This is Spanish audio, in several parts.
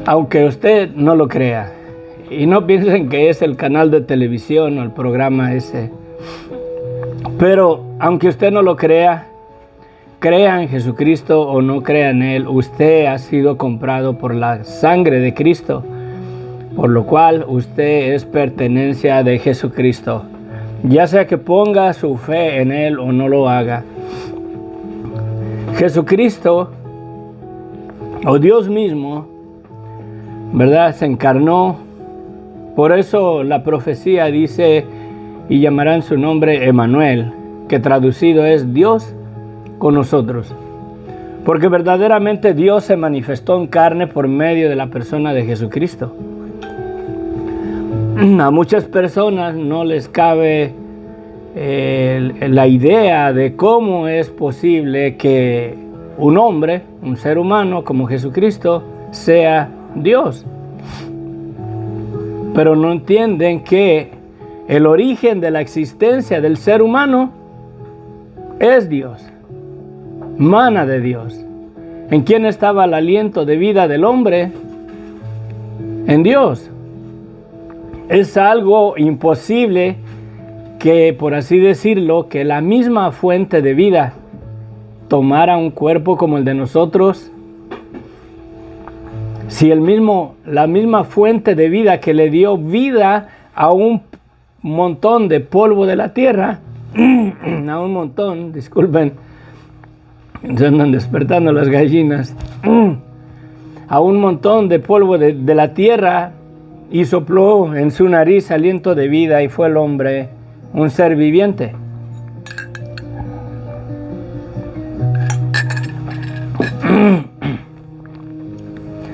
Aunque usted no lo crea, y no piensen que es el canal de televisión o el programa ese, pero aunque usted no lo crea, crea en Jesucristo o no crea en Él, usted ha sido comprado por la sangre de Cristo, por lo cual usted es pertenencia de Jesucristo, ya sea que ponga su fe en Él o no lo haga. Jesucristo, o Dios mismo, ¿verdad?, se encarnó. Por eso la profecía dice, y llamarán su nombre Emmanuel, que traducido es Dios con nosotros. Porque verdaderamente Dios se manifestó en carne por medio de la persona de Jesucristo. A muchas personas no les cabe la idea de cómo es posible que un hombre, un ser humano como Jesucristo, sea Dios. Pero no entienden que el origen de la existencia del ser humano es Dios, mana de Dios. ¿En quién estaba el aliento de vida del hombre? En Dios. Es algo imposible que, por así decirlo, que la misma fuente de vida tomara un cuerpo como el de nosotros. Si la misma fuente de vida que le dio vida a un montón de polvo de la tierra, a un montón, disculpen, se andan despertando las gallinas, a un montón de polvo de la tierra, y sopló en su nariz aliento de vida, y fue el hombre un ser viviente.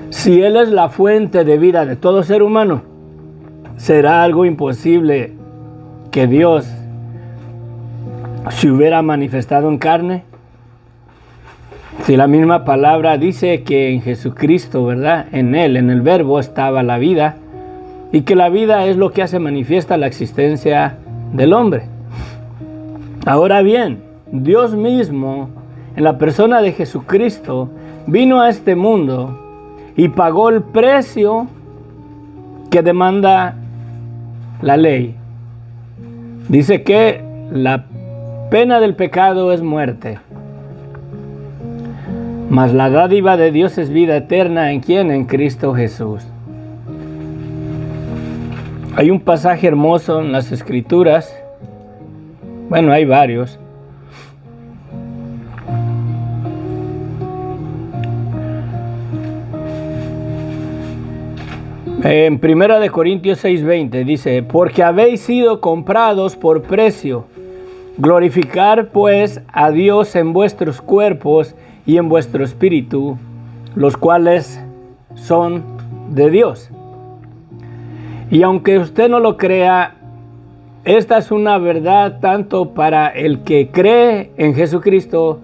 Si Él es la fuente de vida de todo ser humano, será algo imposible que Dios se hubiera manifestado en carne. Si la misma palabra dice que en Jesucristo, ¿verdad?, en Él, en el Verbo, estaba la vida, y que la vida es lo que hace manifiesta la existencia del hombre. Ahora bien, Dios mismo, en la persona de Jesucristo, vino a este mundo y pagó el precio que demanda la ley. Dice que la pena del pecado es muerte, mas la dádiva de Dios es vida eterna. ¿En quién? En Cristo Jesús. Hay un pasaje hermoso en las Escrituras, bueno, hay varios. En 1 Corintios 6:20 dice, porque habéis sido comprados por precio. Glorificar pues a Dios en vuestros cuerpos y en vuestro espíritu, los cuales son de Dios. Y aunque usted no lo crea, esta es una verdad tanto para el que cree en Jesucristo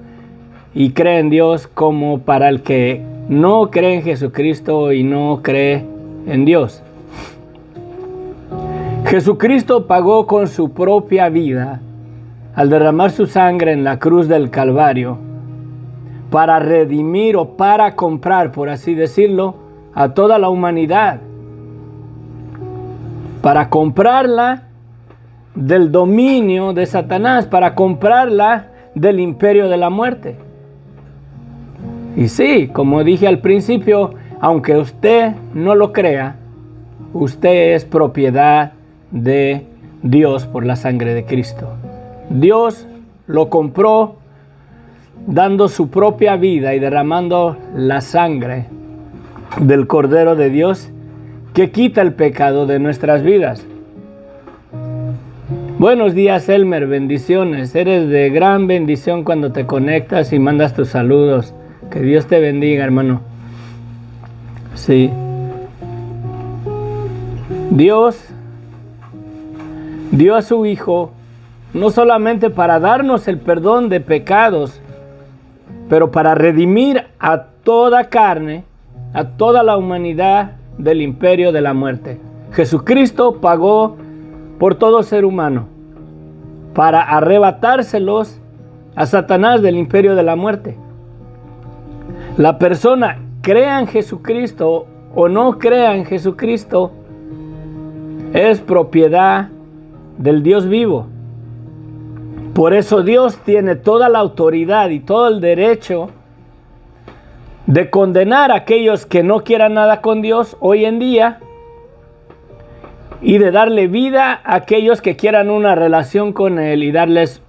y cree en Dios, como para el que no cree en Jesucristo y no cree en Dios. Jesucristo pagó con su propia vida al derramar su sangre en la cruz del Calvario para redimir o para comprar, por así decirlo, a toda la humanidad, para comprarla del dominio de Satanás, para comprarla del imperio de la muerte. Y sí, como dije al principio, aunque usted no lo crea, usted es propiedad de Dios por la sangre de Cristo. Dios lo compró dando su propia vida y derramando la sangre del Cordero de Dios que quita el pecado de nuestras vidas. Buenos días, Elmer, bendiciones. Eres de gran bendición cuando te conectas y mandas tus saludos. Que Dios te bendiga, hermano. Sí. Dios dio a su Hijo no solamente para darnos el perdón de pecados, pero para redimir a toda carne, a toda la humanidad del imperio de la muerte. Jesucristo pagó por todo ser humano para arrebatárselos a Satanás del imperio de la muerte. La persona crea en Jesucristo o no crea en Jesucristo, es propiedad del Dios vivo. Por eso Dios tiene toda la autoridad y todo el derecho de condenar a aquellos que no quieran nada con Dios hoy en día y de darle vida a aquellos que quieran una relación con Él y darles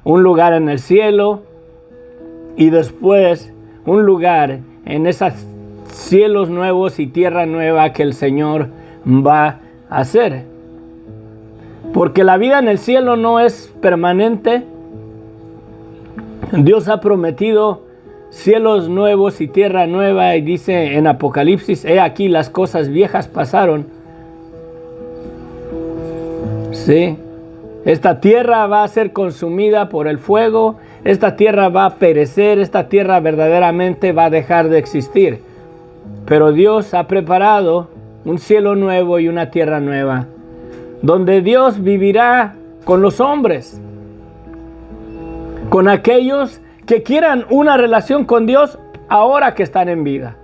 un lugar en el cielo y después un lugar en esos cielos nuevos y tierra nueva que el Señor va a hacer. Porque la vida en el cielo no es permanente. Dios ha prometido cielos nuevos y tierra nueva y dice en Apocalipsis: he aquí las cosas viejas pasaron. Sí, esta tierra va a ser consumida por el fuego, esta tierra va a perecer, esta tierra verdaderamente va a dejar de existir. Pero Dios ha preparado un cielo nuevo y una tierra nueva, donde Dios vivirá con los hombres, con aquellos que quieran una relación con Dios ahora que están en vida.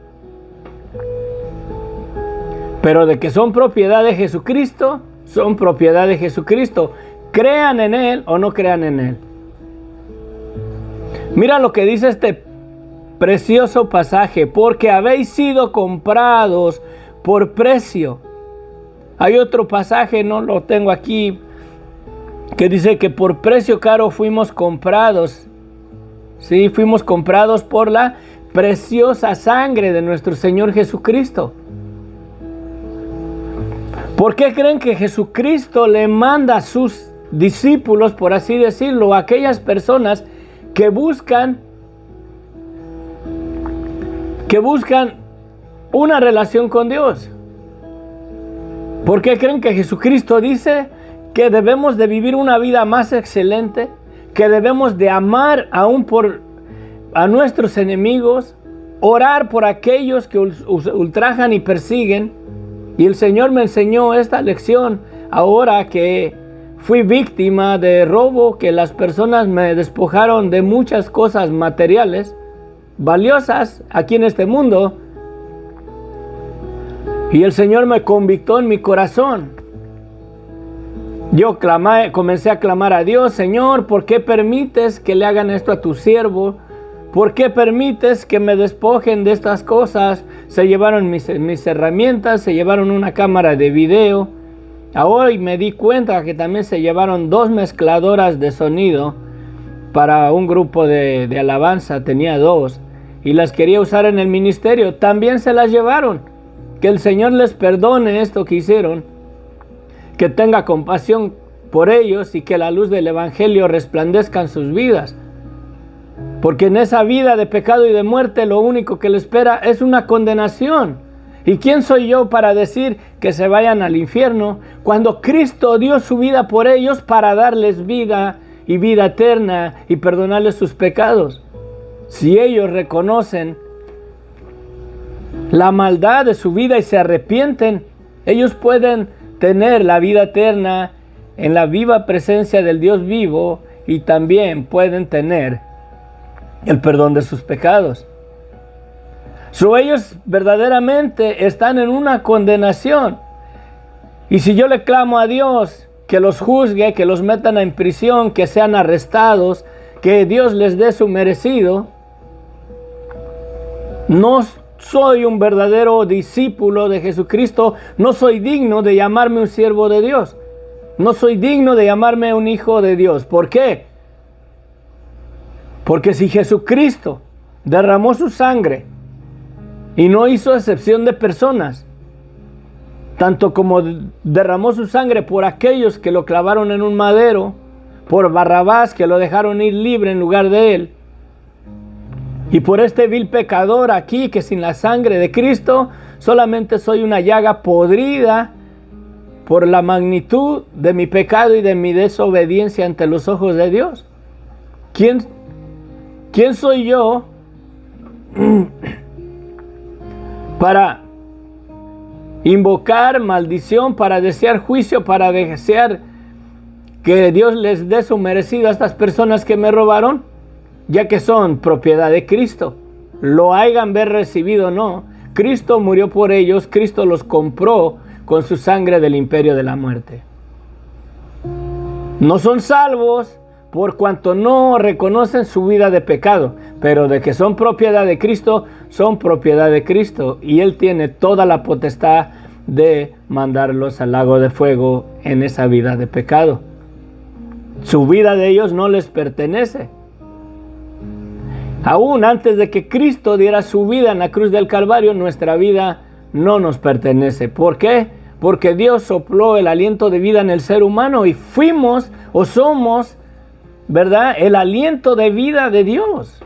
Pero de que son propiedad de Jesucristo, son propiedad de Jesucristo. Crean en Él o no crean en Él. Mira lo que dice este precioso pasaje: porque habéis sido comprados por precio. Hay otro pasaje, no lo tengo aquí, que dice que por precio caro fuimos comprados. Sí, fuimos comprados por la preciosa sangre de nuestro Señor Jesucristo. ¿Por qué creen que Jesucristo le manda a sus discípulos, por así decirlo, a aquellas personas que buscan una relación con Dios? ¿Por qué creen que Jesucristo dice que debemos de vivir una vida más excelente? Que debemos de amar aún a nuestros enemigos, orar por aquellos que ultrajan y persiguen. Y el Señor me enseñó esta lección ahora que fui víctima de robo, que las personas me despojaron de muchas cosas materiales valiosas aquí en este mundo. Y el Señor me convictó en mi corazón. Yo comencé a clamar a Dios: Señor, ¿por qué permites que le hagan esto a tu siervo? ¿Por qué permites que me despojen de estas cosas? Se llevaron mis herramientas, se llevaron una cámara de video. Ahora me di cuenta que también se llevaron 2 mezcladoras de sonido para un grupo de alabanza. Tenía 2 y las quería usar en el ministerio. También se las llevaron. Que el Señor les perdone esto que hicieron, que tenga compasión por ellos y que la luz del Evangelio resplandezca en sus vidas. Porque en esa vida de pecado y de muerte lo único que les espera es una condenación. ¿Y quién soy yo para decir que se vayan al infierno cuando Cristo dio su vida por ellos para darles vida y vida eterna y perdonarles sus pecados? Si ellos reconocen la maldad de su vida y se arrepienten, ellos pueden tener la vida eterna en la viva presencia del Dios vivo y también pueden tener el perdón de sus pecados. Ellos verdaderamente están en una condenación. Y si yo le clamo a Dios que los juzgue, que los metan en prisión, que sean arrestados, que Dios les dé su merecido, no soy un verdadero discípulo de Jesucristo, no soy digno de llamarme un siervo de Dios. No soy digno de llamarme un hijo de Dios. ¿Por qué? Porque si Jesucristo derramó su sangre y no hizo excepción de personas, tanto como derramó su sangre por aquellos que lo clavaron en un madero, por Barrabás que lo dejaron ir libre en lugar de él, y por este vil pecador aquí que sin la sangre de Cristo solamente soy una llaga podrida por la magnitud de mi pecado y de mi desobediencia ante los ojos de Dios. ¿Quién soy yo para invocar maldición, para desear juicio, para desear que Dios les dé su merecido a estas personas que me robaron? Ya que son propiedad de Cristo, lo hayan ver recibido o no, Cristo murió por ellos, Cristo los compró con su sangre del imperio de la muerte. No son salvos por cuanto no reconocen su vida de pecado, pero de que son propiedad de Cristo, son propiedad de Cristo, y Él tiene toda la potestad de mandarlos al lago de fuego en esa vida de pecado. Su vida de ellos no les pertenece. Aún antes de que Cristo diera su vida en la cruz del Calvario, nuestra vida no nos pertenece. ¿Por qué? Porque Dios sopló el aliento de vida en el ser humano y fuimos o somos, ¿verdad?, el aliento de vida de Dios.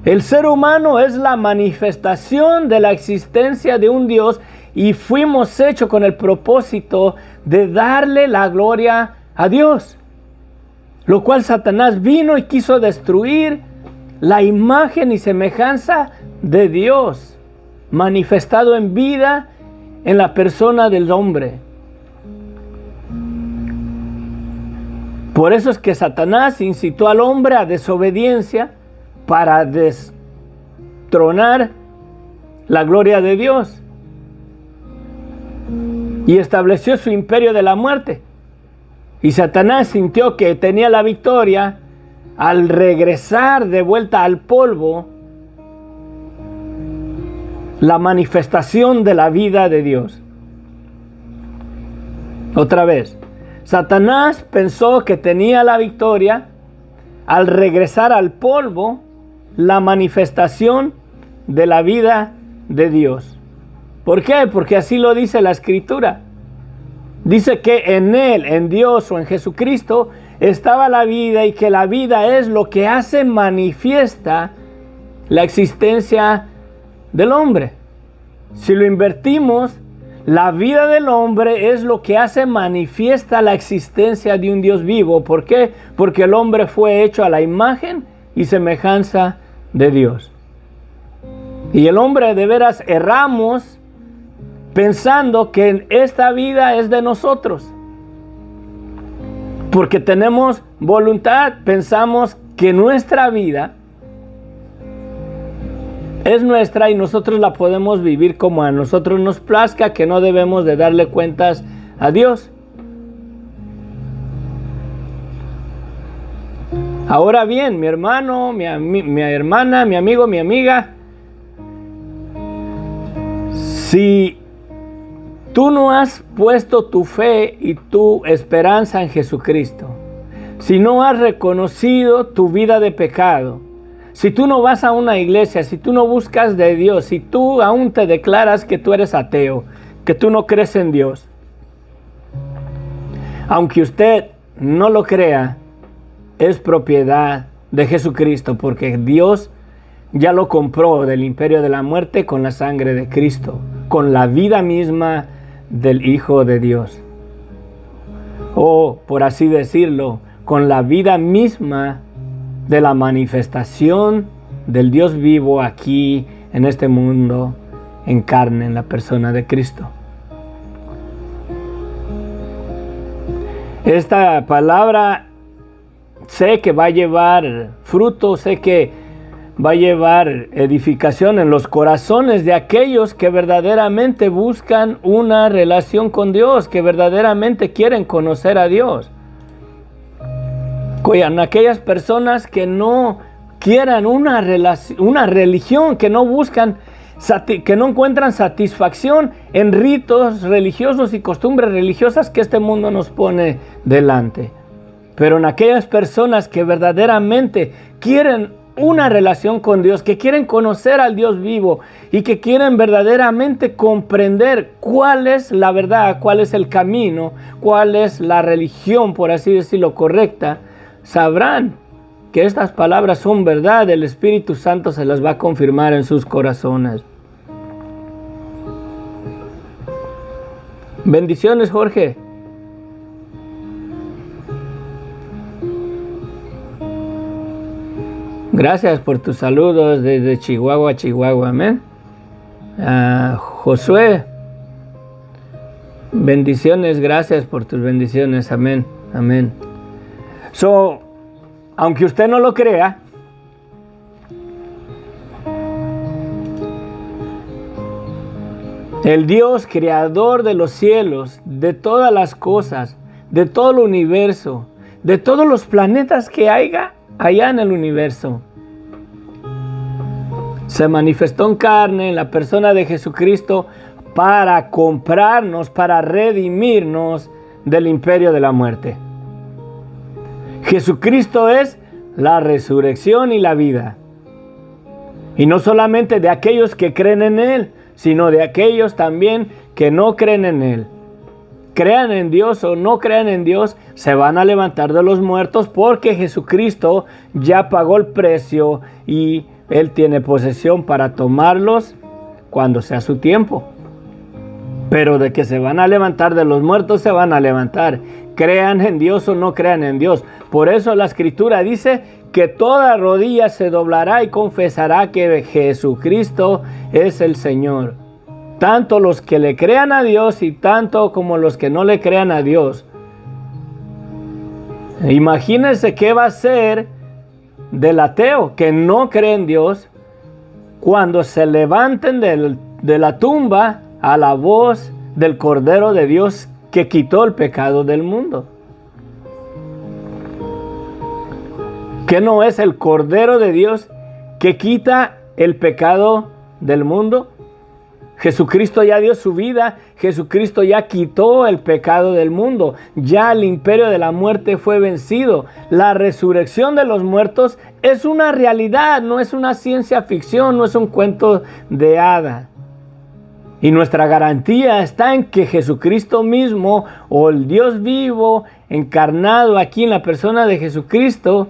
El ser humano es la manifestación de la existencia de un Dios y fuimos hechos con el propósito de darle la gloria a Dios. Lo cual Satanás vino y quiso destruir la imagen y semejanza de Dios, manifestado en vida en la persona del hombre. Por eso es que Satanás incitó al hombre a desobediencia para destronar la gloria de Dios y estableció su imperio de la muerte. Y Satanás sintió que tenía la victoria al regresar de vuelta al polvo la manifestación de la vida de Dios. Otra vez, Satanás pensó que tenía la victoria al regresar al polvo la manifestación de la vida de Dios. ¿Por qué? Porque así lo dice la Escritura. Dice que en Él, en Dios o en Jesucristo, estaba la vida y que la vida es lo que hace manifiesta la existencia del hombre. Si lo invertimos, la vida del hombre es lo que hace manifiesta la existencia de un Dios vivo. ¿Por qué? Porque el hombre fue hecho a la imagen y semejanza de Dios. Y el hombre de veras erramos pensando que esta vida es de nosotros. Porque tenemos voluntad, pensamos que nuestra vida es nuestra y nosotros la podemos vivir como a nosotros nos plazca, que no debemos de darle cuentas a Dios. Ahora bien, mi hermano, mi hermana, mi amigo, mi amiga, si tú no has puesto tu fe y tu esperanza en Jesucristo, si no has reconocido tu vida de pecado, si tú no vas a una iglesia, si tú no buscas de Dios, si tú aún te declaras que tú eres ateo, que tú no crees en Dios, aunque usted no lo crea, es propiedad de Jesucristo, porque Dios ya lo compró del imperio de la muerte con la sangre de Cristo, con la vida misma del Hijo de Dios. O, por así decirlo, con la vida misma de la manifestación del Dios vivo aquí en este mundo, en carne, en la persona de Cristo. Esta palabra sé que va a llevar fruto, sé que va a llevar edificación en los corazones de aquellos que verdaderamente buscan una relación con Dios, que verdaderamente quieren conocer a Dios. Con aquellas personas que no quieran una religión, que no buscan, que no encuentran satisfacción en ritos religiosos y costumbres religiosas que este mundo nos pone delante. Pero en aquellas personas que verdaderamente quieren una relación con Dios, que quieren conocer al Dios vivo y que quieren verdaderamente comprender cuál es la verdad, cuál es el camino, cuál es la religión, por así decirlo, correcta, sabrán que estas palabras son verdad. El Espíritu Santo se las va a confirmar en sus corazones. Bendiciones, Jorge. Gracias por tus saludos desde Chihuahua, Chihuahua. Amén. Josué, bendiciones, gracias por tus bendiciones. Amén, amén. Aunque usted no lo crea, El Dios creador de los cielos, de todas las cosas, de todo el universo, de todos los planetas que haya allá en el universo, se manifestó en carne en la persona de Jesucristo para comprarnos, para redimirnos del imperio de la muerte. Jesucristo es la resurrección y la vida. Y no solamente de aquellos que creen en Él, sino de aquellos también que no creen en Él. Crean en Dios o no crean en Dios, se van a levantar de los muertos porque Jesucristo ya pagó el precio y Él tiene posesión para tomarlos cuando sea su tiempo. Pero de que se van a levantar de los muertos, se van a levantar. Crean en Dios o no crean en Dios. Por eso la Escritura dice que toda rodilla se doblará y confesará que Jesucristo es el Señor. Tanto los que le crean a Dios y tanto como los que no le crean a Dios. Imagínense qué va a ser del ateo que no cree en Dios cuando se levanten de la tumba a la voz del Cordero de Dios que quitó el pecado del mundo. ¿Qué no es el Cordero de Dios que quita el pecado del mundo? Jesucristo ya dio su vida, Jesucristo ya quitó el pecado del mundo, ya el imperio de la muerte fue vencido. La resurrección de los muertos es una realidad, no es una ciencia ficción, no es un cuento de hadas. Y nuestra garantía está en que Jesucristo mismo, o el Dios vivo, encarnado aquí en la persona de Jesucristo,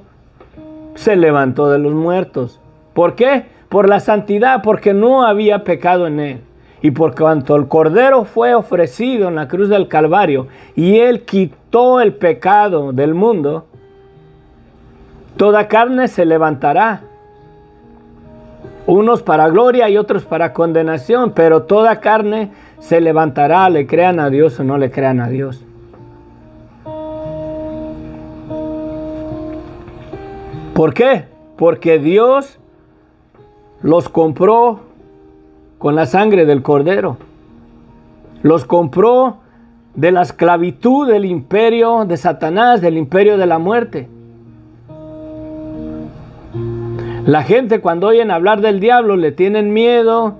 se levantó de los muertos. ¿Por qué? Por la santidad, porque no había pecado en Él. Y por cuanto el Cordero fue ofrecido en la cruz del Calvario y Él quitó el pecado del mundo, toda carne se levantará. Unos para gloria y otros para condenación, pero toda carne se levantará, le crean a Dios o no le crean a Dios. ¿Por qué? Porque Dios los compró con la sangre del Cordero. Los compró de la esclavitud del imperio de Satanás, del imperio de la muerte. La gente cuando oyen hablar del diablo le tienen miedo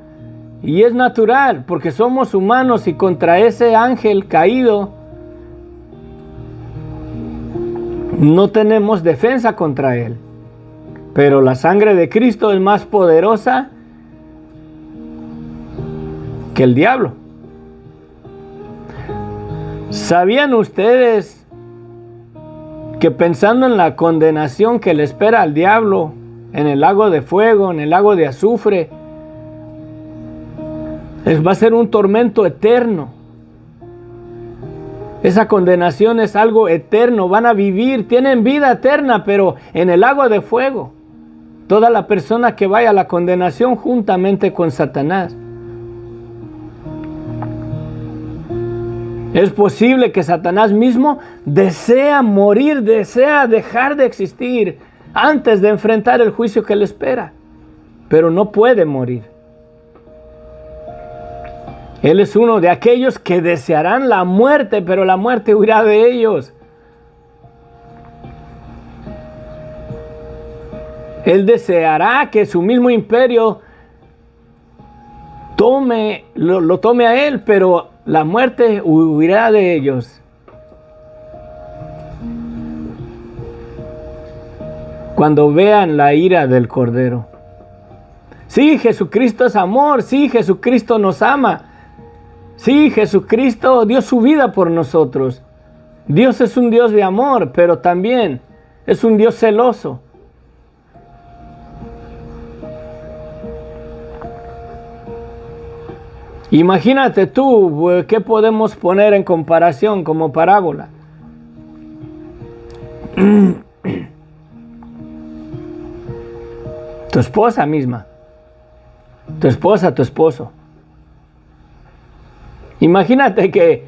y es natural porque somos humanos y contra ese ángel caído no tenemos defensa contra él. Pero la sangre de Cristo es más poderosa que el diablo. ¿Sabían ustedes que pensando en la condenación que le espera al diablo en el lago de fuego, en el lago de azufre, va a ser un tormento eterno? Esa condenación es algo eterno, van a vivir, tienen vida eterna, pero en el lago de fuego. Toda la persona que vaya a la condenación juntamente con Satanás. Es posible que Satanás mismo desea morir, desea dejar de existir antes de enfrentar el juicio que le espera, pero no puede morir. Él es uno de aquellos que desearán la muerte, pero la muerte huirá de ellos. Él deseará que su mismo imperio lo tome a él, pero la muerte huirá de ellos. Cuando vean la ira del Cordero. Sí, Jesucristo es amor. Sí, Jesucristo nos ama. Sí, Jesucristo dio su vida por nosotros. Dios es un Dios de amor, pero también es un Dios celoso. Imagínate tú, ¿qué podemos poner en comparación como parábola? Tu esposa misma, tu esposa, tu esposo. Imagínate que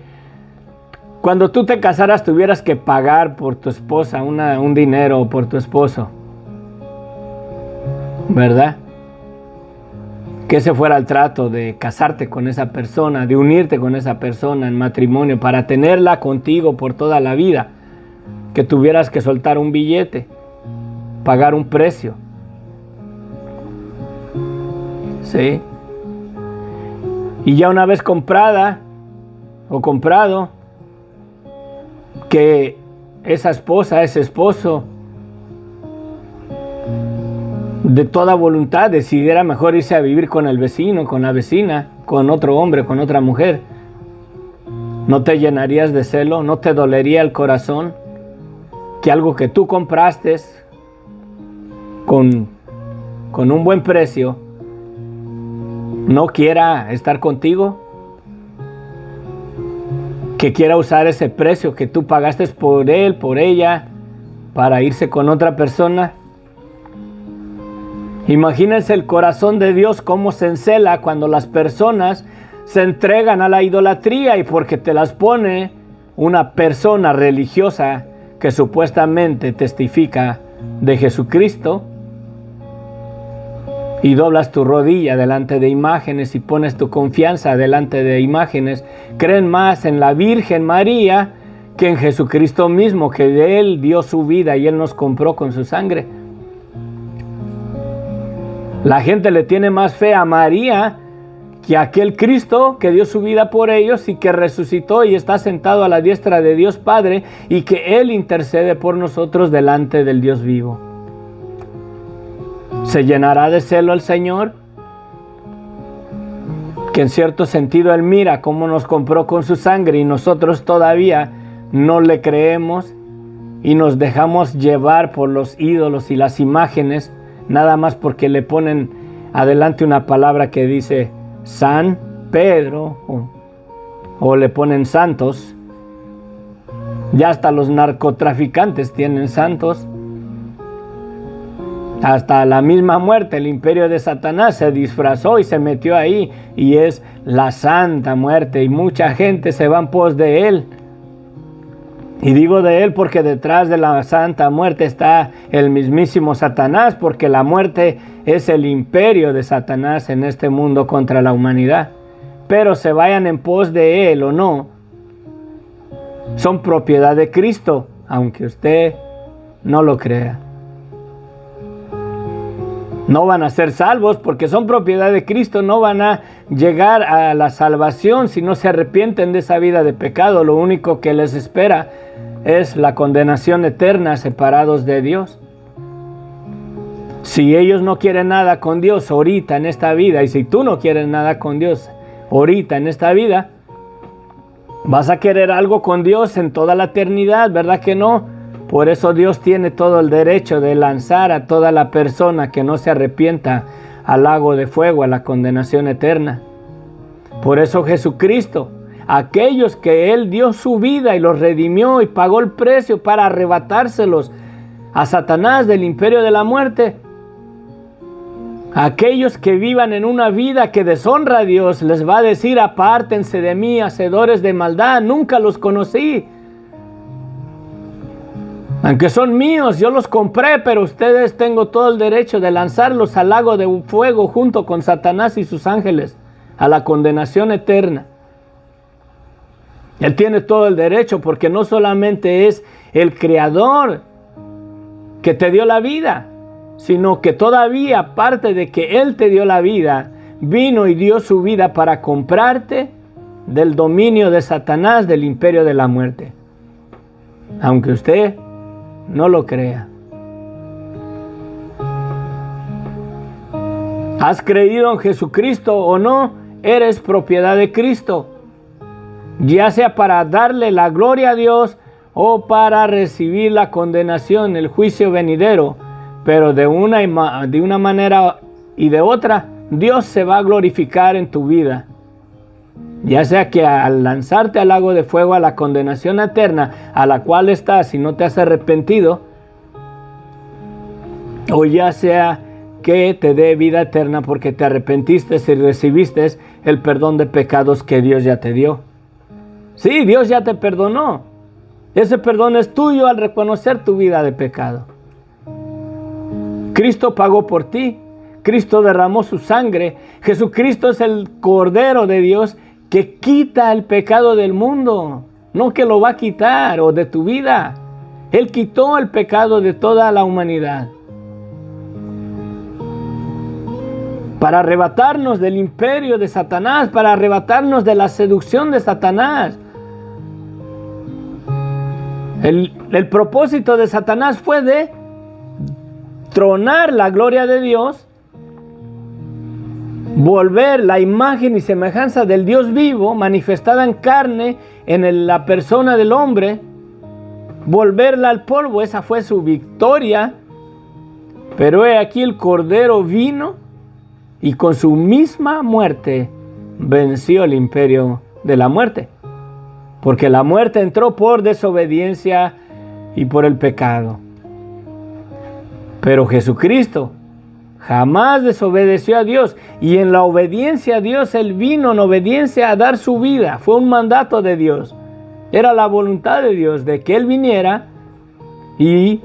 cuando tú te casaras tuvieras que pagar por tu esposa un dinero por tu esposo, ¿verdad? que ese fuera el trato de casarte con esa persona, de unirte con esa persona en matrimonio para tenerla contigo por toda la vida, que tuvieras que soltar un billete, pagar un precio. ¿Sí? Y ya una vez comprada o comprado, que esa esposa, ese esposo, de toda voluntad decidiera mejor irse a vivir con el vecino, con la vecina, con otro hombre, con otra mujer. ¿No te llenarías de celo? ¿No te dolería el corazón que algo que tú compraste con un buen precio no quiera estar contigo? Que quiera usar ese precio que tú pagaste por él, por ella, para irse con otra persona. Imagínense el corazón de Dios cómo se encela cuando las personas se entregan a la idolatría y porque te las pone una persona religiosa que supuestamente testifica de Jesucristo, y doblas tu rodilla delante de imágenes y pones tu confianza delante de imágenes, creen más en la Virgen María que en Jesucristo mismo, que de Él dio su vida y Él nos compró con su sangre. La gente le tiene más fe a María que a aquel Cristo que dio su vida por ellos y que resucitó y está sentado a la diestra de Dios Padre y que Él intercede por nosotros delante del Dios vivo. ¿Se llenará de celo el Señor? Que en cierto sentido Él mira cómo nos compró con su sangre y nosotros todavía no le creemos y nos dejamos llevar por los ídolos y las imágenes, nada más porque le ponen adelante una palabra que dice San Pedro o le ponen santos. Ya hasta los narcotraficantes tienen santos. Hasta la misma muerte, el imperio de Satanás se disfrazó y se metió ahí y es la santa muerte y mucha gente se va en pos de él. Y digo de él porque detrás de la santa muerte está el mismísimo Satanás, porque la muerte es el imperio de Satanás en este mundo contra la humanidad. Pero se vayan en pos de él o no, son propiedad de Cristo, aunque usted no lo crea. No van a ser salvos porque son propiedad de Cristo, no van a llegar a la salvación si no se arrepienten de esa vida de pecado. Lo único que les espera es la condenación eterna, separados de Dios. Si ellos no quieren nada con Dios ahorita en esta vida, y si tú no quieres nada con Dios ahorita en esta vida, vas a querer algo con Dios en toda la eternidad, ¿verdad que no? Por eso Dios tiene todo el derecho de lanzar a toda la persona que no se arrepienta al lago de fuego, a la condenación eterna. Por eso Jesucristo, aquellos que Él dio su vida y los redimió y pagó el precio para arrebatárselos a Satanás del imperio de la muerte, aquellos que vivan en una vida que deshonra a Dios, les va a decir: apártense de mí, hacedores de maldad, nunca los conocí. Aunque son míos, yo los compré, pero ustedes tengo todo el derecho de lanzarlos al lago de fuego junto con Satanás y sus ángeles, a la condenación eterna. Él tiene todo el derecho porque no solamente es el creador que te dio la vida, sino que todavía, aparte de que Él te dio la vida, vino y dio su vida para comprarte del dominio de Satanás, del imperio de la muerte. Aunque usted no lo crea. ¿Has creído en Jesucristo o no? Eres propiedad de Cristo, ya sea para darle la gloria a Dios o para recibir la condenación, el juicio venidero. Pero de una manera y de otra, Dios se va a glorificar en tu vida. Ya sea que al lanzarte al lago de fuego, a la condenación eterna a la cual estás si no te has arrepentido, o ya sea que te dé vida eterna porque te arrepentiste y recibiste el perdón de pecados que Dios ya te dio. Sí, Dios ya te perdonó. Ese perdón es tuyo al reconocer tu vida de pecado. Cristo pagó por ti. Cristo derramó su sangre. Jesucristo es el Cordero de Dios que quita el pecado del mundo, no que lo va a quitar o de tu vida. Él quitó el pecado de toda la humanidad para arrebatarnos del imperio de Satanás, para arrebatarnos de la seducción de Satanás. El propósito de Satanás fue de tronar la gloria de Dios, volver la imagen y semejanza del Dios vivo manifestada en carne en la persona del hombre, volverla al polvo. Esa fue su victoria. Pero he aquí el Cordero vino y con su misma muerte venció el imperio de la muerte, porque la muerte entró por desobediencia y por el pecado. Pero Jesucristo jamás desobedeció a Dios, y en la obediencia a Dios Él vino en obediencia a dar su vida. Fue un mandato de Dios. Era la voluntad de Dios de que Él viniera y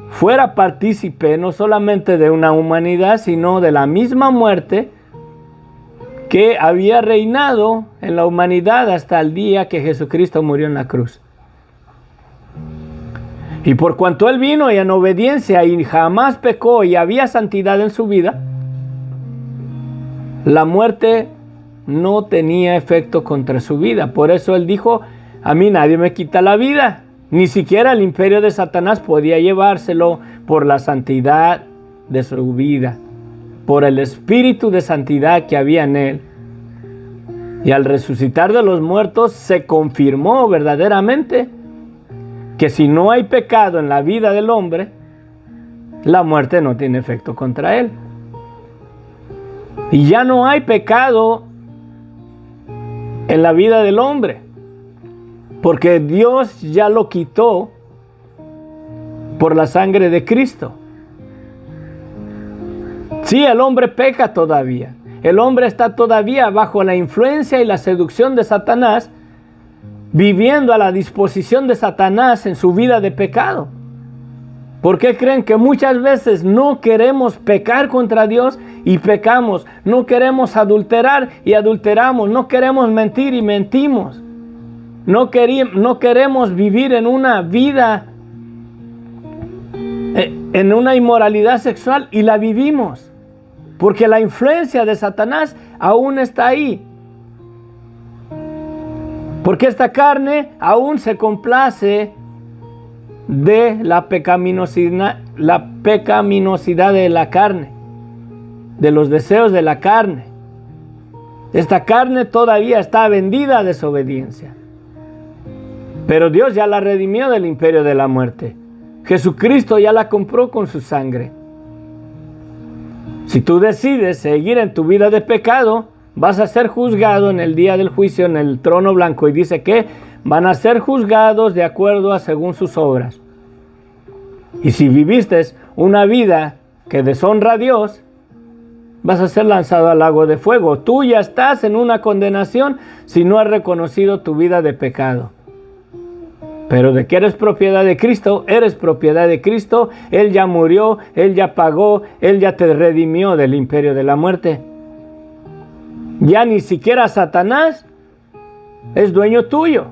fuera partícipe no solamente de una humanidad, sino de la misma muerte que había reinado en la humanidad hasta el día que Jesucristo murió en la cruz. Y por cuanto Él vino y en obediencia y jamás pecó y había santidad en su vida, la muerte no tenía efecto contra su vida. Por eso Él dijo: a mí nadie me quita la vida. Ni siquiera el imperio de Satanás podía llevárselo por la santidad de su vida, por el espíritu de santidad que había en Él. Y al resucitar de los muertos se confirmó verdaderamente que si no hay pecado en la vida del hombre, la muerte no tiene efecto contra él. Y ya no hay pecado en la vida del hombre, porque Dios ya lo quitó por la sangre de Cristo. Sí, el hombre peca todavía. El hombre está todavía bajo la influencia y la seducción de Satanás, viviendo a la disposición de Satanás en su vida de pecado. ¿Por qué creen que muchas veces no queremos pecar contra Dios y pecamos? No queremos adulterar y adulteramos. No queremos mentir y mentimos. No queremos vivir en una vida, en una inmoralidad sexual, y la vivimos. Porque la influencia de Satanás aún está ahí. Porque esta carne aún se complace de la pecaminosidad de la carne, de los deseos de la carne. Esta carne todavía está vendida a desobediencia. Pero Dios ya la redimió del imperio de la muerte. Jesucristo ya la compró con su sangre. Si tú decides seguir en tu vida de pecado, vas a ser juzgado en el día del juicio en el trono blanco, y dice que van a ser juzgados de acuerdo a según sus obras. Y si viviste una vida que deshonra a Dios, vas a ser lanzado al lago de fuego. Tú ya estás en una condenación si no has reconocido tu vida de pecado. Pero de que eres propiedad de Cristo, eres propiedad de Cristo. Él ya murió, Él ya pagó, Él ya te redimió del imperio de la muerte. Ya ni siquiera Satanás es dueño tuyo.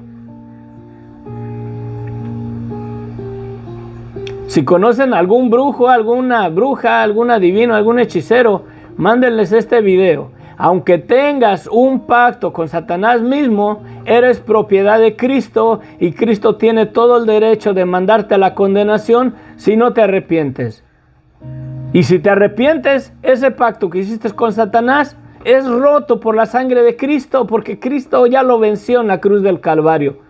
Si conocen algún brujo, alguna bruja, algún adivino, algún hechicero, mándenles este video. Aunque tengas un pacto con Satanás mismo, eres propiedad de Cristo, y Cristo tiene todo el derecho de mandarte a la condenación si no te arrepientes. Y si te arrepientes, ese pacto que hiciste con Satanás es roto por la sangre de Cristo, porque Cristo ya lo venció en la cruz del Calvario.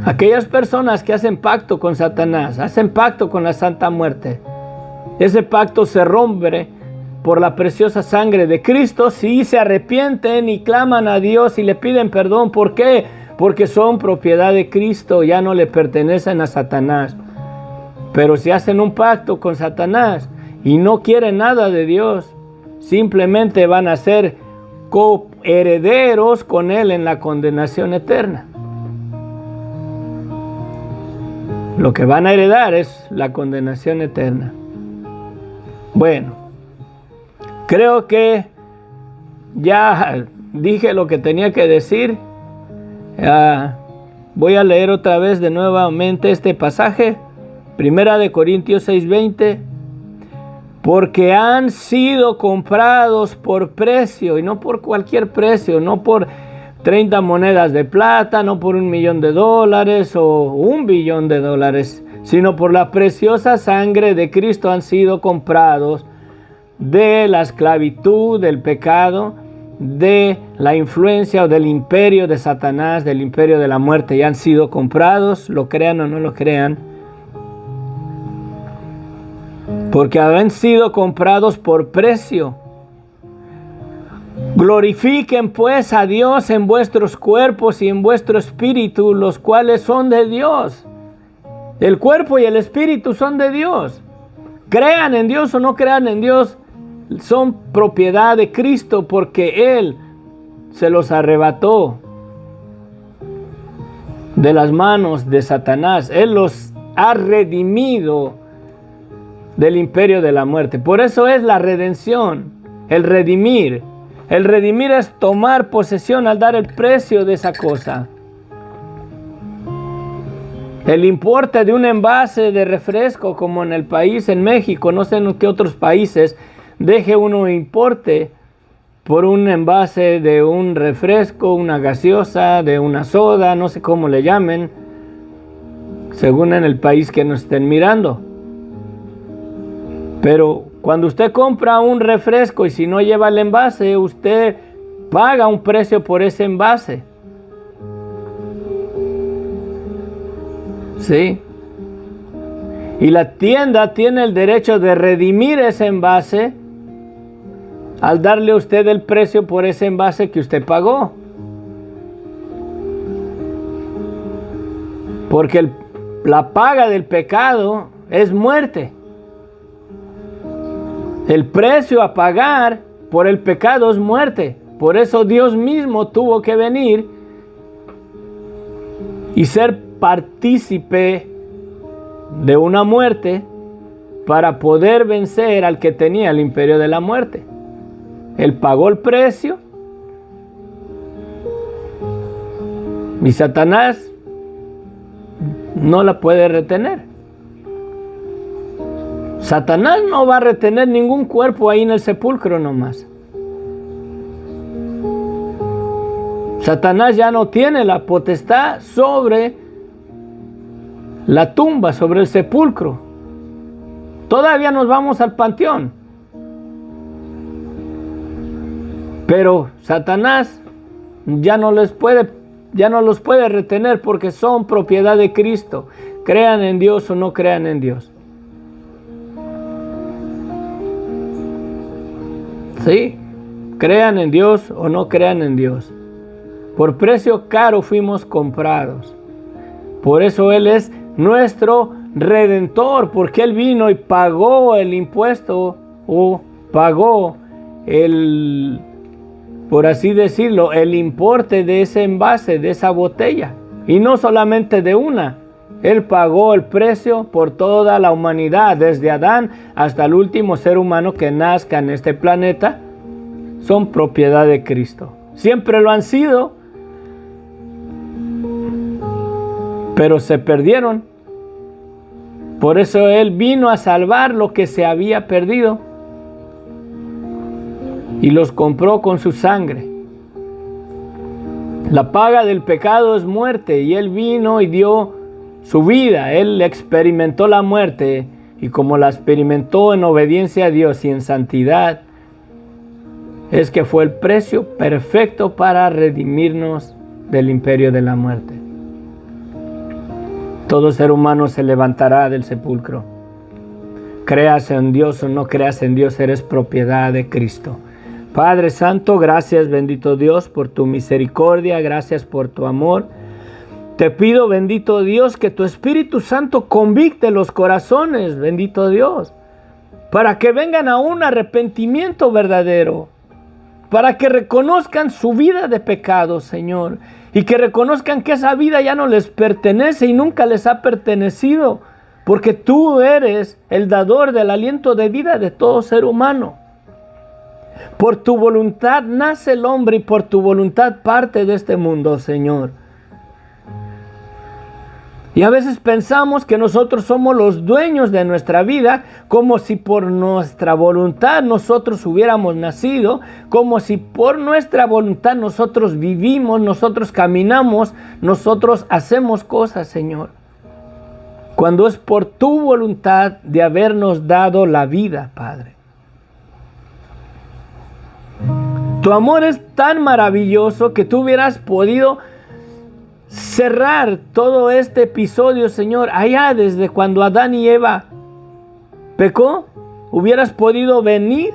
Aquellas personas que hacen pacto con Satanás, hacen pacto con la Santa Muerte, ese pacto se rompe por la preciosa sangre de Cristo si se arrepienten y claman a Dios y le piden perdón. ¿Por qué? Porque son propiedad de Cristo, ya no le pertenecen a Satanás. Pero si hacen un pacto con Satanás y no quieren nada de Dios, simplemente van a ser coherederos con Él en la condenación eterna. Lo que van a heredar es la condenación eterna. Bueno, creo que ya dije lo que tenía que decir. Voy a leer otra vez de nuevamente este pasaje. 1 Corintios 6:20. Porque han sido comprados por precio, y no por cualquier precio, no por 30 monedas de plata, no por $1,000,000 o $1,000,000,000, sino por la preciosa sangre de Cristo han sido comprados de la esclavitud, del pecado, de la influencia o del imperio de Satanás, del imperio de la muerte. Ya han sido comprados, lo crean o no lo crean, porque han sido comprados por precio. Glorifiquen pues a Dios en vuestros cuerpos y en vuestro espíritu, los cuales son de Dios. El cuerpo y el espíritu son de Dios. Crean en Dios o no crean en Dios, son propiedad de Cristo, porque Él se los arrebató de las manos de Satanás. Él los ha redimido del imperio de la muerte. Por eso es la redención, el redimir. El redimir es tomar posesión al dar el precio de esa cosa. El importe de un envase de refresco, como en el país, en México, no sé en qué otros países, deje uno importe por un envase de un refresco, una gaseosa, de una soda, no sé cómo le llamen, según en el país que nos estén mirando. Pero cuando usted compra un refresco y si no lleva el envase, usted paga un precio por ese envase. ¿Sí? Y la tienda tiene el derecho de redimir ese envase al darle a usted el precio por ese envase que usted pagó. Porque la paga del pecado es muerte. El precio a pagar por el pecado es muerte. Por eso Dios mismo tuvo que venir y ser partícipe de una muerte para poder vencer al que tenía el imperio de la muerte. Él pagó el precio y Satanás no la puede retener. Satanás no va a retener ningún cuerpo ahí en el sepulcro nomás. Satanás ya no tiene la potestad sobre la tumba, sobre el sepulcro. Todavía nos vamos al panteón. Pero Satanás ya no los puede retener, porque son propiedad de Cristo. Crean en Dios o no crean en Dios. Sí, crean en Dios o no crean en Dios. Por precio caro fuimos comprados. Por eso Él es nuestro Redentor, porque Él vino y pagó el impuesto, o pagó por así decirlo, el importe de ese envase, de esa botella. Y no solamente de una. Él pagó el precio por toda la humanidad, desde Adán hasta el último ser humano que nazca en este planeta. Son propiedad de Cristo. Siempre lo han sido, pero se perdieron. Por eso Él vino a salvar lo que se había perdido y los compró con su sangre. La paga del pecado es muerte, y Él vino y dio su vida. Él experimentó la muerte, y como la experimentó en obediencia a Dios y en santidad, es que fue el precio perfecto para redimirnos del imperio de la muerte. Todo ser humano se levantará del sepulcro. Creas en Dios o no creas en Dios, eres propiedad de Cristo. Padre Santo, gracias, bendito Dios, por tu misericordia, gracias por tu amor. Te pido, bendito Dios, que tu Espíritu Santo convicte los corazones, bendito Dios, para que vengan a un arrepentimiento verdadero, para que reconozcan su vida de pecado, Señor, y que reconozcan que esa vida ya no les pertenece y nunca les ha pertenecido, porque tú eres el dador del aliento de vida de todo ser humano. Por tu voluntad nace el hombre y por tu voluntad parte de este mundo, Señor. Y a veces pensamos que nosotros somos los dueños de nuestra vida, como si por nuestra voluntad nosotros hubiéramos nacido, como si por nuestra voluntad nosotros vivimos, nosotros caminamos, nosotros hacemos cosas, Señor. Cuando es por tu voluntad de habernos dado la vida, Padre. Tu amor es tan maravilloso que tú hubieras podido cerrar todo este episodio, Señor, allá desde cuando Adán y Eva pecó. Hubieras podido venir,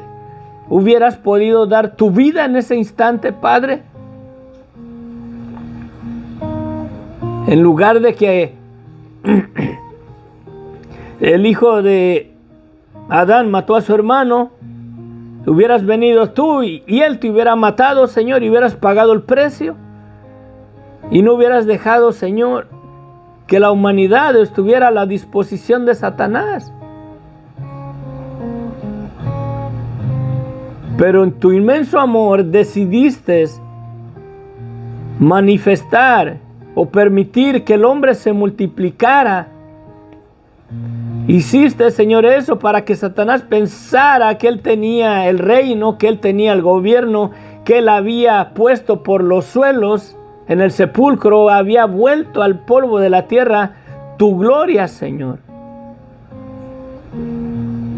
hubieras podido dar tu vida en ese instante, Padre. En lugar de que el hijo de Adán mató a su hermano, hubieras venido tú y él te hubiera matado, Señor, y hubieras pagado el precio. Y no hubieras dejado, Señor, que la humanidad estuviera a la disposición de Satanás. Pero en tu inmenso amor decidiste manifestar o permitir que el hombre se multiplicara. Hiciste, Señor, eso para que Satanás pensara que él tenía el reino, que él tenía el gobierno, que él había puesto por los suelos. En el sepulcro había vuelto al polvo de la tierra tu gloria, Señor.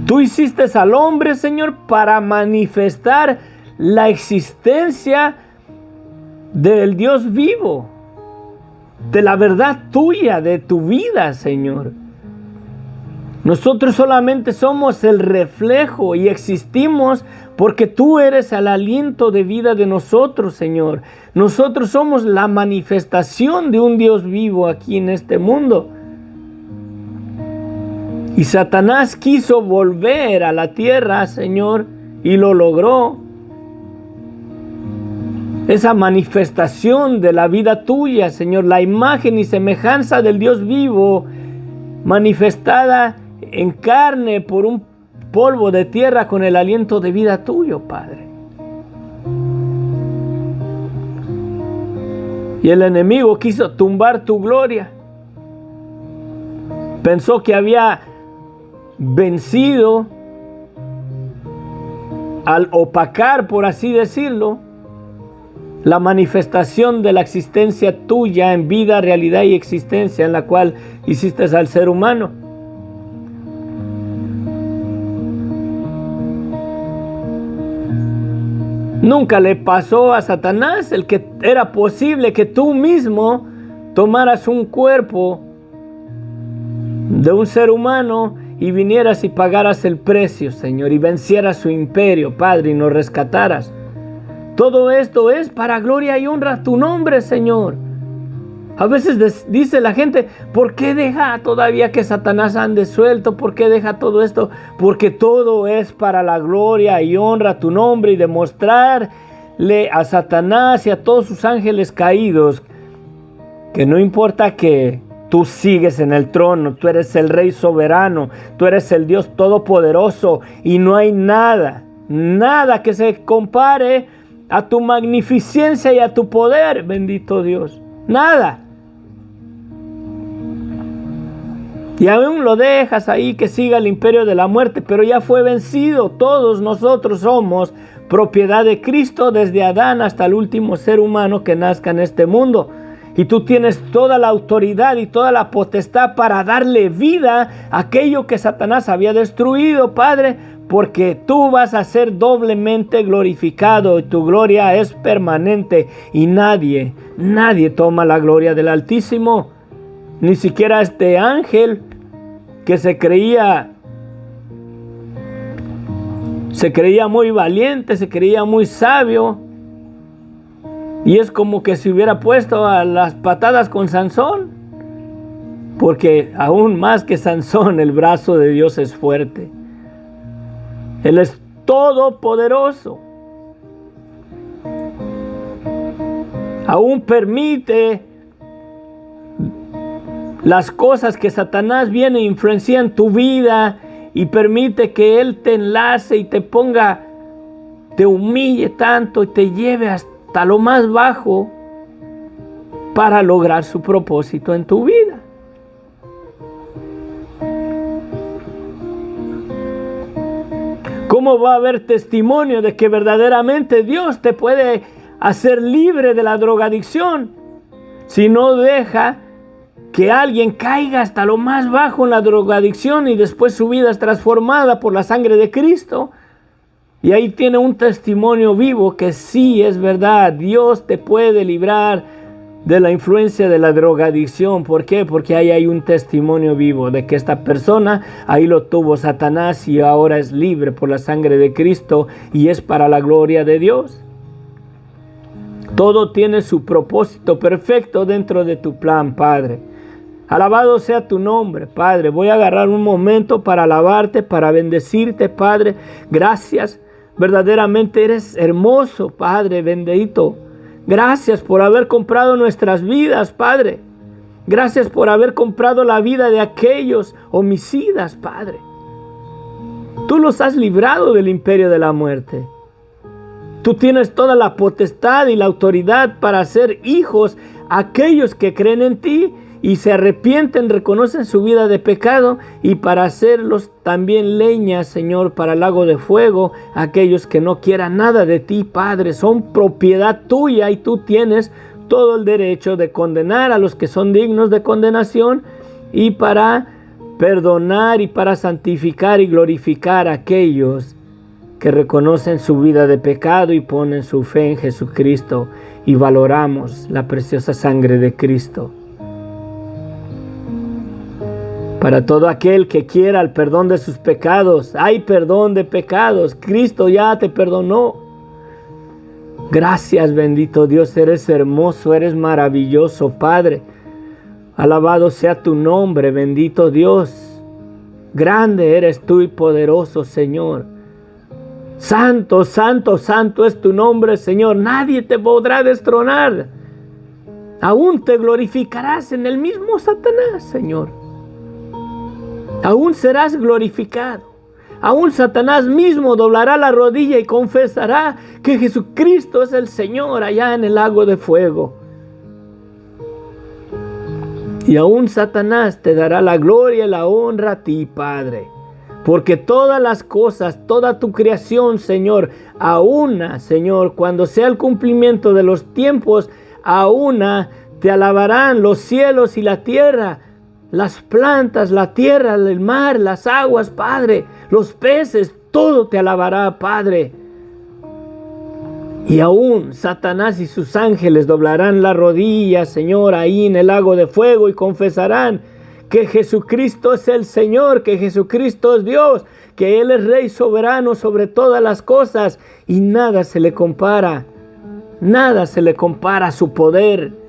Tú hiciste al hombre, Señor, para manifestar la existencia del Dios vivo, de la verdad tuya, de tu vida, Señor. Nosotros solamente somos el reflejo y existimos porque tú eres el aliento de vida de nosotros, Señor. Nosotros somos la manifestación de un Dios vivo aquí en este mundo. Y Satanás quiso volver a la tierra, Señor, y lo logró. Esa manifestación de la vida tuya, Señor, la imagen y semejanza del Dios vivo, manifestada en carne por un polvo de tierra con el aliento de vida tuyo, Padre. Y el enemigo quiso tumbar tu gloria. Pensó que había vencido al opacar, por así decirlo, la manifestación de la existencia tuya en vida, realidad y existencia en la cual hiciste al ser humano. Nunca le pasó a Satanás el que era posible que tú mismo tomaras un cuerpo de un ser humano y vinieras y pagaras el precio, Señor, y vencieras su imperio, Padre, y nos rescataras. Todo esto es para gloria y honra a tu nombre, Señor. A veces dice la gente, ¿por qué deja todavía que Satanás ande suelto? ¿Por qué deja todo esto? Porque todo es para la gloria y honra a tu nombre y demostrarle a Satanás y a todos sus ángeles caídos que no importa que tú sigues en el trono, tú eres el Rey soberano, tú eres el Dios todopoderoso y no hay nada que se compare a tu magnificencia y a tu poder, bendito Dios. Nada. Y aún lo dejas ahí que siga el imperio de la muerte, pero ya fue vencido. Todos nosotros somos propiedad de Cristo desde Adán hasta el último ser humano que nazca en este mundo. Y tú tienes toda la autoridad y toda la potestad para darle vida a aquello que Satanás había destruido, Padre, porque tú vas a ser doblemente glorificado y tu gloria es permanente y nadie toma la gloria del Altísimo, ni siquiera este ángel que se creía muy valiente, se creía muy sabio, y es como que se hubiera puesto a las patadas con Sansón, porque aún más que Sansón, el brazo de Dios es fuerte. Él es todopoderoso. Aún permite las cosas que Satanás viene e influencia en tu vida y permite que él te enlace y te ponga, te humille tanto y te lleve hasta lo más bajo para lograr su propósito en tu vida. ¿Cómo va a haber testimonio de que verdaderamente Dios te puede hacer libre de la drogadicción si no deja que alguien caiga hasta lo más bajo en la drogadicción y después su vida es transformada por la sangre de Cristo? Y ahí tiene un testimonio vivo que sí es verdad. Dios te puede librar de la influencia de la drogadicción. ¿Por qué? Porque ahí hay un testimonio vivo de que esta persona, ahí lo tuvo Satanás y ahora es libre por la sangre de Cristo y es para la gloria de Dios. Todo tiene su propósito perfecto dentro de tu plan, Padre. Alabado sea tu nombre, Padre. Voy a agarrar un momento para alabarte, para bendecirte, Padre. Gracias. Verdaderamente eres hermoso, Padre bendito. Gracias por haber comprado nuestras vidas, Padre. Gracias por haber comprado la vida de aquellos homicidas, Padre. Tú los has librado del imperio de la muerte. Tú tienes toda la potestad y la autoridad para hacer hijos a aquellos que creen en ti y se arrepienten, reconocen su vida de pecado, y para hacerlos también leña, Señor, para el lago de fuego, aquellos que no quieran nada de ti, Padre. Son propiedad tuya y tú tienes todo el derecho de condenar a los que son dignos de condenación y para perdonar y para santificar y glorificar a aquellos que reconocen su vida de pecado y ponen su fe en Jesucristo y valoramos la preciosa sangre de Cristo. Para todo aquel que quiera el perdón de sus pecados, hay perdón de pecados. Cristo ya te perdonó. Gracias, bendito Dios, eres hermoso, eres maravilloso, Padre. Alabado sea tu nombre, bendito Dios. Grande eres tú y poderoso, Señor. Santo, santo, santo es tu nombre, Señor. Nadie te podrá destronar. Aún te glorificarás en el mismo Satanás, Señor. Aún serás glorificado. Aún Satanás mismo doblará la rodilla y confesará que Jesucristo es el Señor allá en el lago de fuego. Y aún Satanás te dará la gloria y la honra a ti, Padre. Porque todas las cosas, toda tu creación, Señor, a una, Señor, cuando sea el cumplimiento de los tiempos, a una te alabarán los cielos y la tierra, las plantas, la tierra, el mar, las aguas, Padre, los peces, todo te alabará, Padre. Y aún Satanás y sus ángeles doblarán la rodilla, Señor, ahí en el lago de fuego y confesarán que Jesucristo es el Señor, que Jesucristo es Dios, que Él es Rey soberano sobre todas las cosas y nada se le compara a su poder.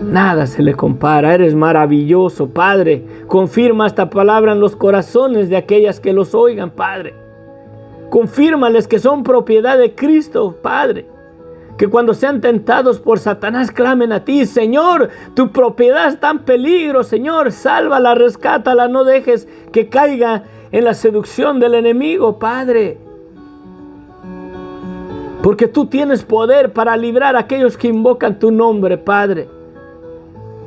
Nada se le compara. Eres maravilloso, Padre. Confirma esta palabra en los corazones de aquellas que los oigan, Padre. Confírmales que son propiedad de Cristo, Padre. Que cuando sean tentados por Satanás clamen a ti. Señor, tu propiedad está en peligro. Señor, sálvala, rescátala. No dejes que caiga en la seducción del enemigo, Padre. Porque tú tienes poder para librar a aquellos que invocan tu nombre, Padre.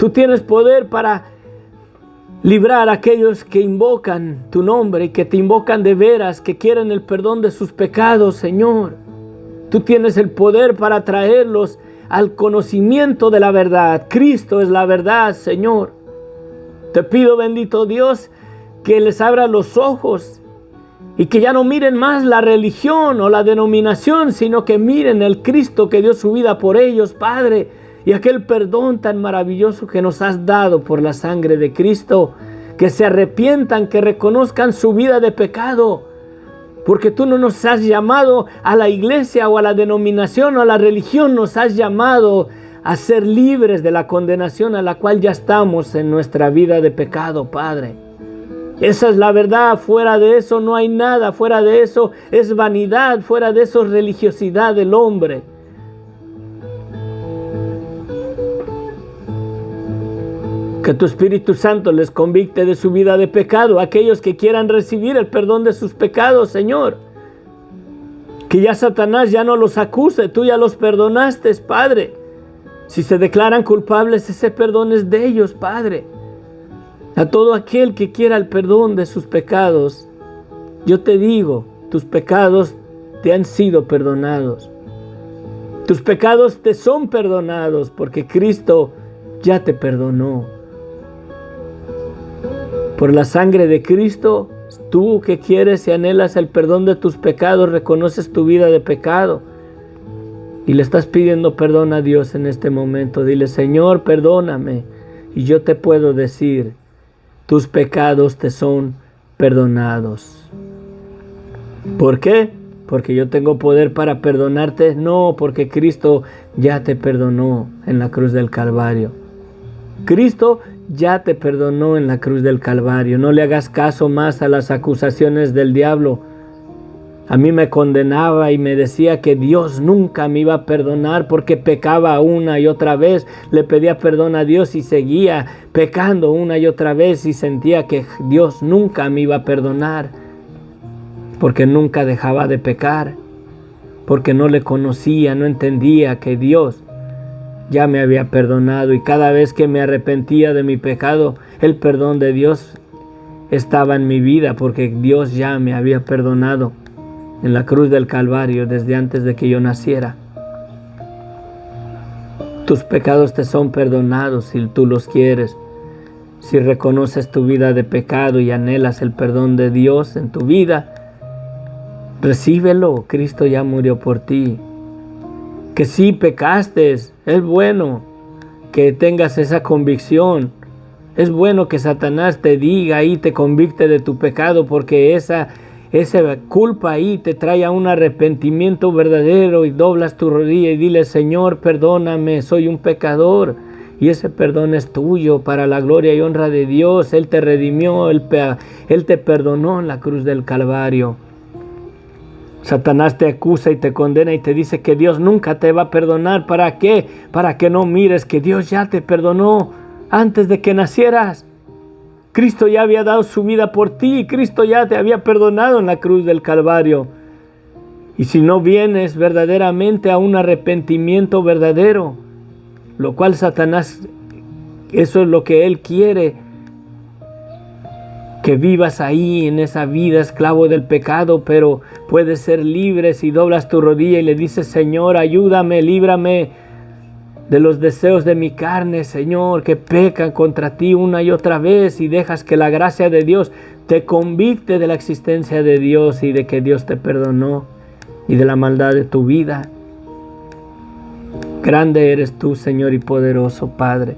Tú tienes poder para librar a aquellos que invocan tu nombre y que te invocan de veras, que quieren el perdón de sus pecados, Señor. Tú tienes el poder para traerlos al conocimiento de la verdad. Cristo es la verdad, Señor. Te pido, bendito Dios, que les abra los ojos y que ya no miren más la religión o la denominación, sino que miren el Cristo que dio su vida por ellos, Padre. Y aquel perdón tan maravilloso que nos has dado por la sangre de Cristo. Que se arrepientan, que reconozcan su vida de pecado. Porque tú no nos has llamado a la iglesia o a la denominación o a la religión. Nos has llamado a ser libres de la condenación a la cual ya estamos en nuestra vida de pecado, Padre. Esa es la verdad. Fuera de eso no hay nada. Fuera de eso es vanidad. Fuera de eso es religiosidad del hombre. Que tu Espíritu Santo les convicte de su vida de pecado. Aquellos que quieran recibir el perdón de sus pecados, Señor. Que ya Satanás ya no los acuse. Tú ya los perdonaste, Padre. Si se declaran culpables, ese perdón es de ellos, Padre. A todo aquel que quiera el perdón de sus pecados, yo te digo, tus pecados te han sido perdonados. Tus pecados te son perdonados porque Cristo ya te perdonó. Por la sangre de Cristo, tú que quieres y anhelas el perdón de tus pecados, reconoces tu vida de pecado y le estás pidiendo perdón a Dios en este momento. Dile, Señor, perdóname. Y yo te puedo decir, tus pecados te son perdonados. ¿Por qué? Porque yo tengo poder para perdonarte. No, porque Cristo ya te perdonó en la cruz del Calvario. Cristo ya te perdonó en la cruz del Calvario. No le hagas caso más a las acusaciones del diablo. A mí me condenaba y me decía que Dios nunca me iba a perdonar porque pecaba una y otra vez. Le pedía perdón a Dios y seguía pecando una y otra vez y sentía que Dios nunca me iba a perdonar porque nunca dejaba de pecar, porque no le conocía, no entendía que Dios ya me había perdonado, y cada vez que me arrepentía de mi pecado, el perdón de Dios estaba en mi vida porque Dios ya me había perdonado en la cruz del Calvario desde antes de que yo naciera. Tus pecados te son perdonados si tú los quieres. Si reconoces tu vida de pecado y anhelas el perdón de Dios en tu vida, recíbelo. Cristo ya murió por ti. Que sí pecaste, es bueno que tengas esa convicción. Es bueno que Satanás te diga y te convicte de tu pecado, porque esa culpa ahí te trae a un arrepentimiento verdadero y doblas tu rodilla y dile, Señor, perdóname, soy un pecador. Y ese perdón es tuyo para la gloria y honra de Dios. Él te redimió, Él te perdonó en la cruz del Calvario. Satanás te acusa y te condena y te dice que Dios nunca te va a perdonar. ¿Para qué? Para que no mires que Dios ya te perdonó antes de que nacieras. Cristo ya había dado su vida por ti. Cristo ya te había perdonado en la cruz del Calvario. Y si no vienes verdaderamente a un arrepentimiento verdadero, lo cual Satanás, eso es lo que él quiere, que vivas ahí en esa vida esclavo del pecado, pero puedes ser libre si doblas tu rodilla y le dices, Señor, ayúdame, líbrame de los deseos de mi carne, Señor, que pecan contra ti una y otra vez, y dejas que la gracia de Dios te convicte de la existencia de Dios y de que Dios te perdonó y de la maldad de tu vida. Grande eres tú, Señor, y poderoso Padre.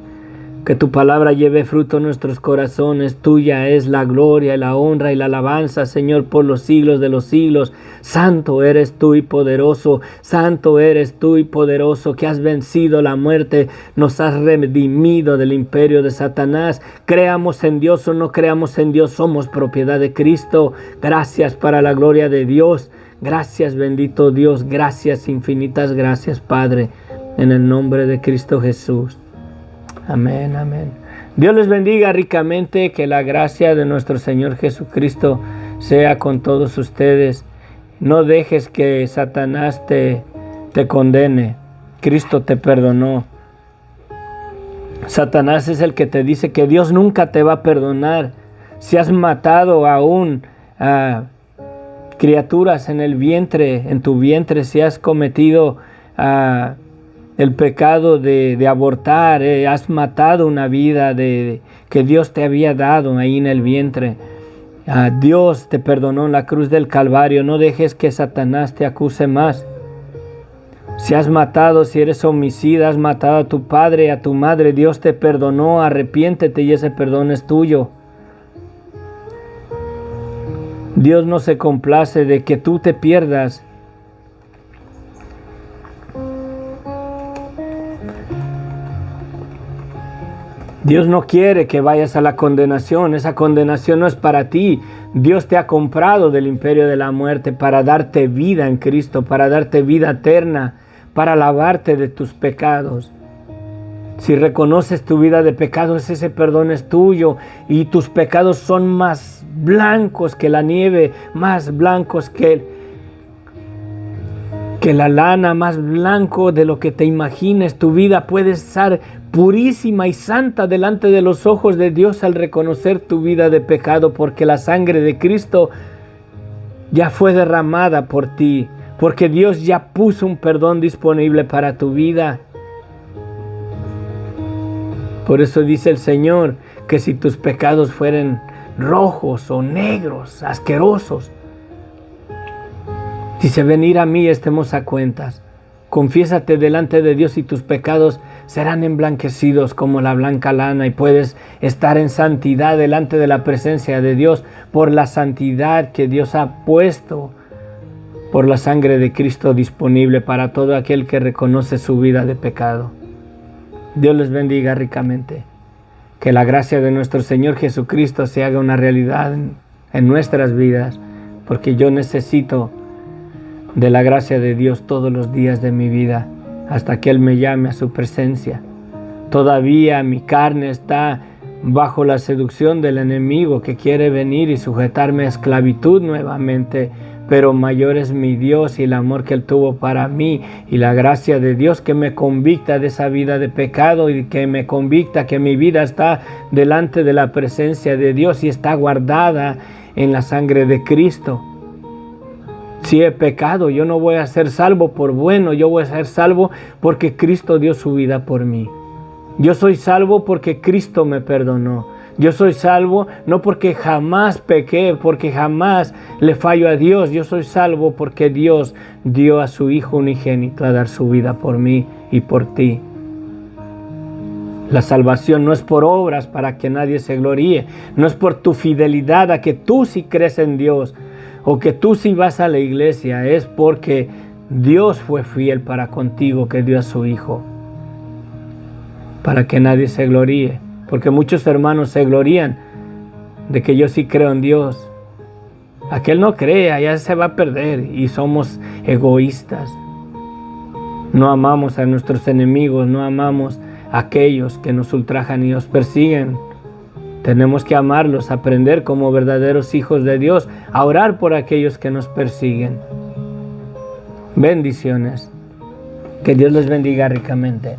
Que tu palabra lleve fruto en nuestros corazones. Tuya es la gloria, la honra y la alabanza, Señor, por los siglos de los siglos. Santo eres tú y poderoso. Santo eres tú y poderoso, que has vencido la muerte. Nos has redimido del imperio de Satanás. Creamos en Dios o no creamos en Dios, somos propiedad de Cristo. Gracias para la gloria de Dios. Gracias, bendito Dios. Gracias, infinitas gracias, Padre. En el nombre de Cristo Jesús. Amén, amén. Dios les bendiga ricamente, que la gracia de nuestro Señor Jesucristo sea con todos ustedes. No dejes que Satanás te condene. Cristo te perdonó. Satanás es el que te dice que Dios nunca te va a perdonar. Si has matado aún a criaturas en el vientre, en tu vientre, si has cometido el pecado de abortar, has matado una vida que Dios te había dado ahí en el vientre. Dios te perdonó en la cruz del Calvario. No dejes que Satanás te acuse más. Si has matado, si eres homicida, has matado a tu padre, a tu madre, Dios te perdonó. Arrepiéntete y ese perdón es tuyo. Dios no se complace de que tú te pierdas. Dios no quiere que vayas a la condenación. Esa condenación no es para ti. Dios te ha comprado del imperio de la muerte para darte vida en Cristo, para darte vida eterna, para lavarte de tus pecados. Si reconoces tu vida de pecados, ese perdón es tuyo y tus pecados son más blancos que la nieve, más blancos que la lana, más blanco de lo que te imagines. Tu vida puede estar purísima y santa delante de los ojos de Dios al reconocer tu vida de pecado, porque la sangre de Cristo ya fue derramada por ti, porque Dios ya puso un perdón disponible para tu vida. Por eso dice el Señor que si tus pecados fueren rojos o negros, asquerosos, dice, venid a mí, estemos a cuentas. Confiésate delante de Dios y tus pecados serán emblanquecidos como la blanca lana, y puedes estar en santidad delante de la presencia de Dios por la santidad que Dios ha puesto por la sangre de Cristo disponible para todo aquel que reconoce su vida de pecado. Dios les bendiga ricamente. Que la gracia de nuestro Señor Jesucristo se haga una realidad en nuestras vidas, porque yo necesito de la gracia de Dios todos los días de mi vida, hasta que Él me llame a su presencia. Todavía mi carne está bajo la seducción del enemigo que quiere venir y sujetarme a esclavitud nuevamente, pero mayor es mi Dios y el amor que Él tuvo para mí y la gracia de Dios que me convicta de esa vida de pecado y que me convicta que mi vida está delante de la presencia de Dios y está guardada en la sangre de Cristo. Si he pecado, yo no voy a ser salvo por bueno, yo voy a ser salvo porque Cristo dio su vida por mí. Yo soy salvo porque Cristo me perdonó. Yo soy salvo no porque jamás pequé, porque jamás le fallo a Dios. Yo soy salvo porque Dios dio a su Hijo unigénito a dar su vida por mí y por ti. La salvación no es por obras para que nadie se gloríe. No es por tu fidelidad a que tú sí crees en Dios o que tú sí vas a la iglesia. Es porque Dios fue fiel para contigo, que dio a su Hijo, para que nadie se gloríe. Porque muchos hermanos se glorían de que yo sí creo en Dios. Aquel no cree, allá se va a perder, y somos egoístas. No amamos a nuestros enemigos, no amamos a aquellos que nos ultrajan y nos persiguen. Tenemos que amarlos, aprender como verdaderos hijos de Dios, a orar por aquellos que nos persiguen. Bendiciones. Que Dios les bendiga ricamente.